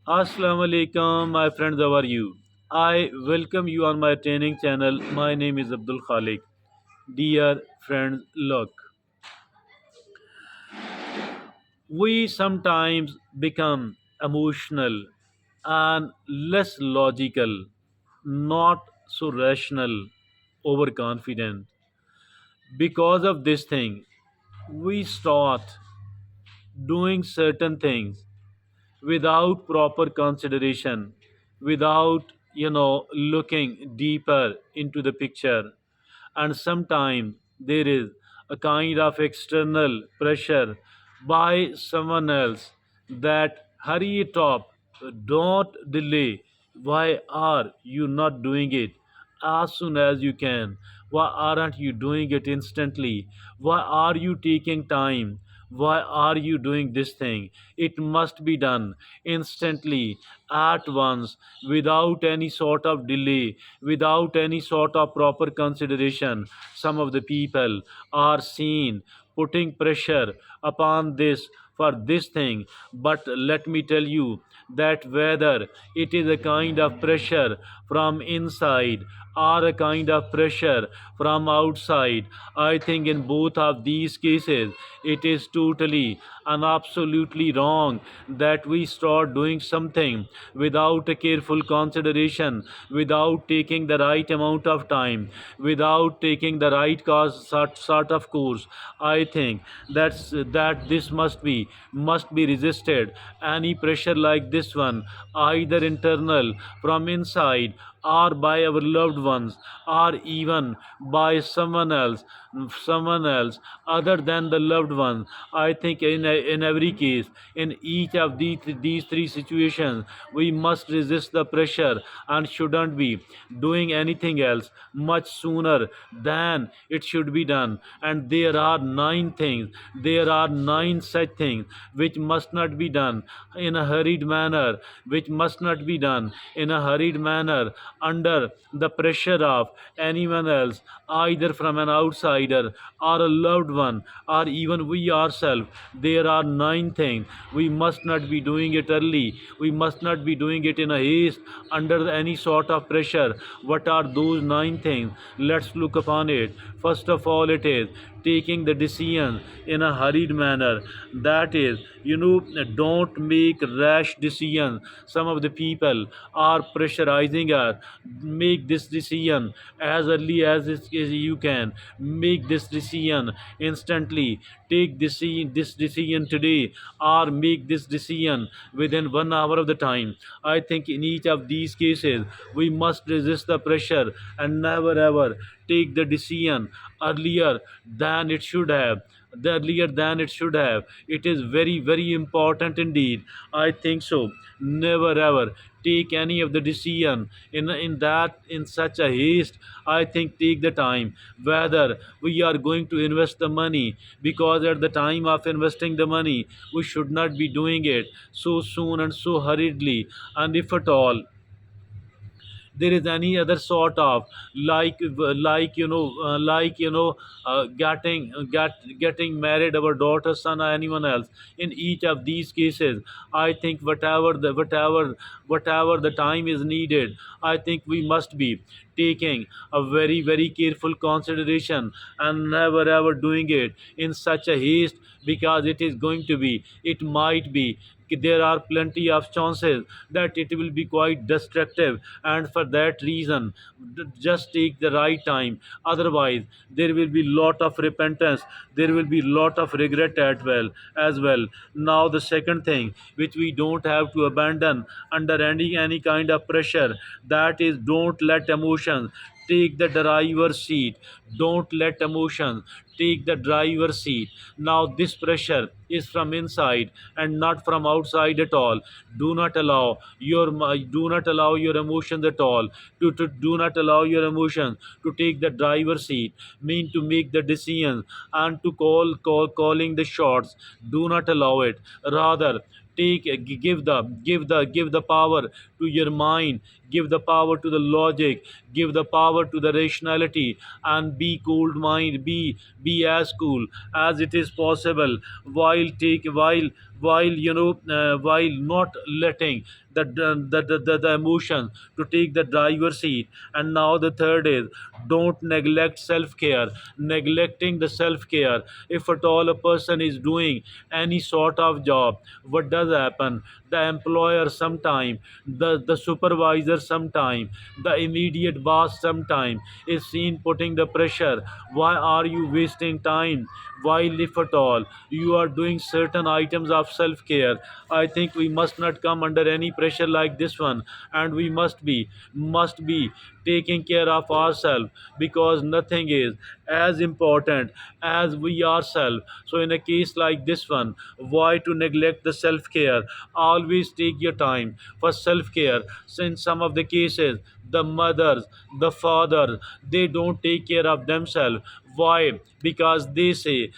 Assalamu alaikum, my friends. How are you? I welcome you on my training channel. My name is Abdul Khalik. Dear friends, look, we sometimes become emotional and less logical, not so rational, overconfident. Because of this thing, we start doing certain things without proper consideration, without looking deeper into the picture. And sometimes there is a kind of external pressure by someone else that hurry it up, don't delay. Why are you not doing it as soon as you can? Why aren't you doing it instantly? Why are you taking time? Why are you doing this thing? It must be done instantly, at once, without any sort of delay, without any sort of proper consideration. Some of the people are seen putting pressure upon this for this thing. But let me tell you that whether it is a kind of pressure from inside or a kind of pressure from outside, I think in both of these cases it is totally and absolutely wrong that we start doing something without a careful consideration, without taking the right amount of time, without taking the right sort of course. I think that this must be resisted. Any pressure like this one, either internal from inside or by our loved ones, or even by someone else other than the loved one. I think in every case, in each of these three situations, we must resist the pressure and shouldn't be doing anything else much sooner than it should be done. And there are nine such things which must not be done in a hurried manner, which must not be done in a hurried manner under the pressure of anyone else, either from an outsider or a loved one or even we ourselves. There are nine things. We must not be doing it early. We must not be doing it in a haste under any sort of pressure. What are those nine things? Let's look upon it. First of all, it is taking the decision in a hurried manner. That is, don't make rash decisions. Some of the people are pressurizing us. Make this decision as early as you can. Make this decision instantly. Take this decision today, or make this decision within 1 hour of the time. I think in each of these cases, we must resist the pressure and never ever take the decision earlier than it should have. The earlier than it should have. It is very, very important indeed. I think so. Never ever take any of the decision in such a haste. I think take the time whether we are going to invest the money, because at the time of investing the money we should not be doing it so soon and so hurriedly. And if at all there is any other sort of getting married, our daughter, son, or anyone else, in each of these cases, I think whatever the time is needed, I think we must be taking a very, very careful consideration and never ever doing it in such a haste, because it might be, there are plenty of chances that it will be quite destructive. And for that reason, just take the right time. Otherwise there will be lot of repentance, there will be lot of regret as well. Now the second thing which we don't have to abandon under any kind of pressure, that is, don't let emotions take the driver's seat. Don't let emotions take the driver's seat. Now this pressure is from inside and not from outside at all. Do not allow your emotions at all to do not allow your emotions to take the driver's seat, mean to make the decisions and to calling the shots. Do not allow it. Rather, give the power to your mind, give the power to the logic, give the power to the rationality, and be cool mind, be as cool as it is possible, while while while not letting the emotion to take the driver's seat. And now the third is, don't neglect self-care. Neglecting the self-care, if at all a person is doing any sort of job, what does happen? The employer sometime, the supervisor sometime, the immediate boss sometime is seen putting the pressure. Why are you wasting time? While if at all you are doing certain items of self-care, I think we must not come under any pressure like this one. And we must be taking care of ourselves, because nothing is as important as we ourselves. So in a case like this one, why to neglect the self-care? Always take your time for self-care. So in some of the cases, the mothers, the fathers, they don't take care of themselves. Why? Because they say,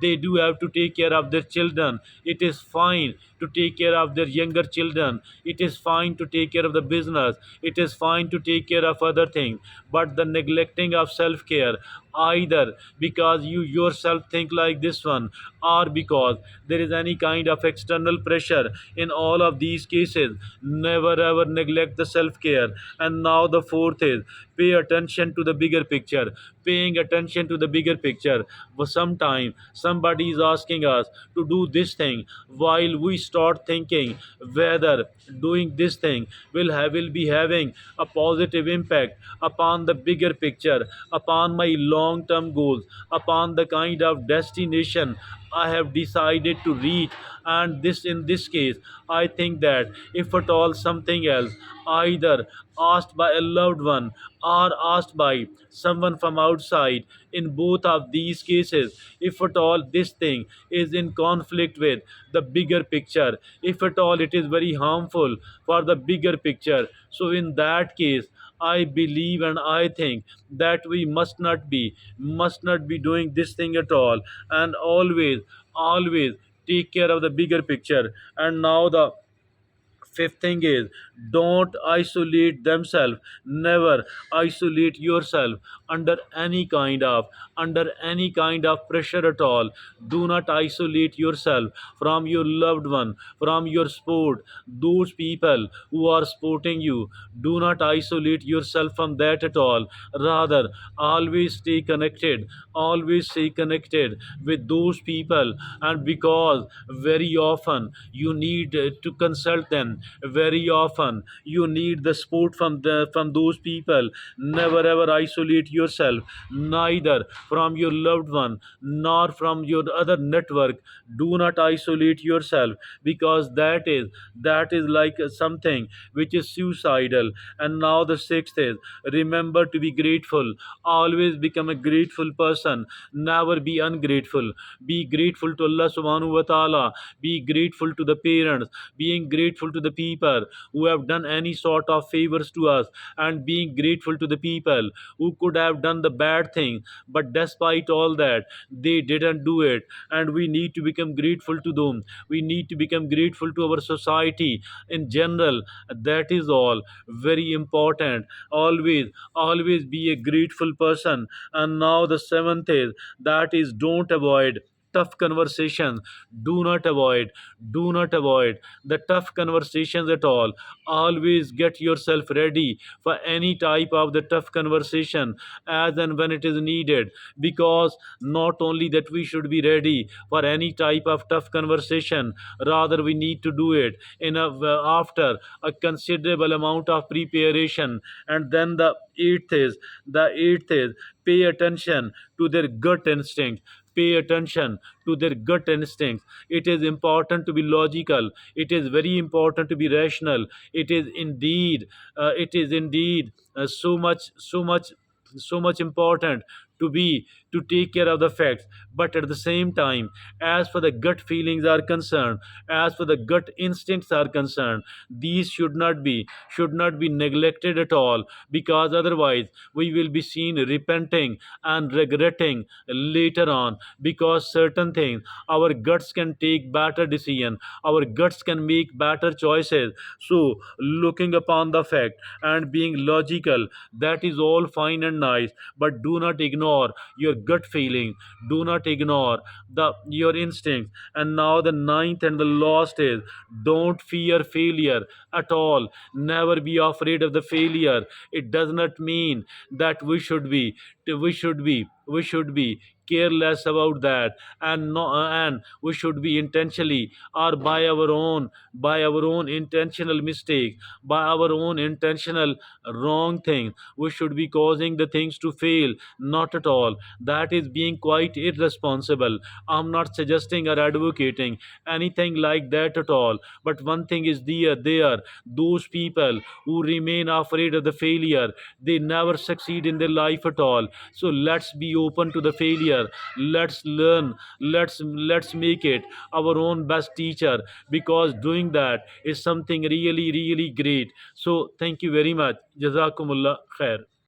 they do have to take care of their children. It is fine to take care of their younger children. It is fine to take care of the business. It is fine to take care of other things. But the neglecting of self care, either because you yourself think like this one, or because there is any kind of external pressure, in all of these cases, never ever neglect the self care. And now the fourth is, pay attention to the bigger picture. Paying attention to the bigger picture. For some time, somebody is asking us to do this thing, while we start thinking whether doing this thing will be having a positive impact upon the bigger picture, upon my long term goals, upon the kind of destination I have decided to reach. And this, in this case, I think that if at all something else, either asked by a loved one or asked by someone from outside, in both of these cases, if at all this thing is in conflict with the bigger picture, if at all it is very harmful for the bigger picture, so in that case, I believe and I think that we must not be doing this thing at all. And always take care of the bigger picture. And now the fifth thing is, don't isolate themselves. Never isolate yourself under any kind of pressure at all. Do not isolate yourself from your loved one, from your sport, those people who are supporting you. Do not isolate yourself from that at all. Rather, always stay connected with those people. And because very often you need to consult them, very often you need the support from those people. Never ever isolate yourself, neither from your loved one nor from your other network. Do not isolate yourself, because that is like something which is suicidal. And now the sixth is, remember to be grateful. Always become a grateful person. Never be ungrateful. Be grateful to Allah subhanahu wa ta'ala. Be grateful to the parents. Being grateful to the people who have done any sort of favors to us, and being grateful to the people who could have done the bad thing, but despite all that, they didn't do it. And we need to become grateful to them. We need to become grateful to our society in general. That is all very important. Always be a grateful person. And now the seventh is, that is, don't avoid tough conversations. Do not avoid do not avoid the tough conversations at all. Always get yourself ready for any type of the tough conversation, as and when it is needed. Because not only that we should be ready for any type of tough conversation, rather we need to do it after a considerable amount of preparation. And then the eighth is, pay attention to their gut instinct. Pay attention to their gut instincts. It is important to be logical. It is very important to be rational. It is indeed so much important to take care of the facts. But at the same time, as for the gut feelings are concerned, as for the gut instincts are concerned, these should not be neglected at all. Because otherwise we will be seen repenting and regretting later on. Because certain things, our guts can take better decision, our guts can make better choices. So looking upon the fact and being logical, that is all fine and nice, but do not ignore ignore your gut feeling. Do not ignore your instincts. And now the ninth and the last is, don't fear failure at all. Never be afraid of the failure. It does not mean that we should be careless about that, and no, and we should be intentionally, or by our own intentional mistake, by our own intentional wrong thing, we should be causing the things to fail. Not at all. That is being quite irresponsible. I'm not suggesting or advocating anything like that at all. But one thing is there, those people who remain afraid of the failure, they never succeed in their life at all. So let's be open to the failure. Let's learn. Let's make it our own best teacher, because doing that is something really, really great. So thank you very much. Jazakumullah khair.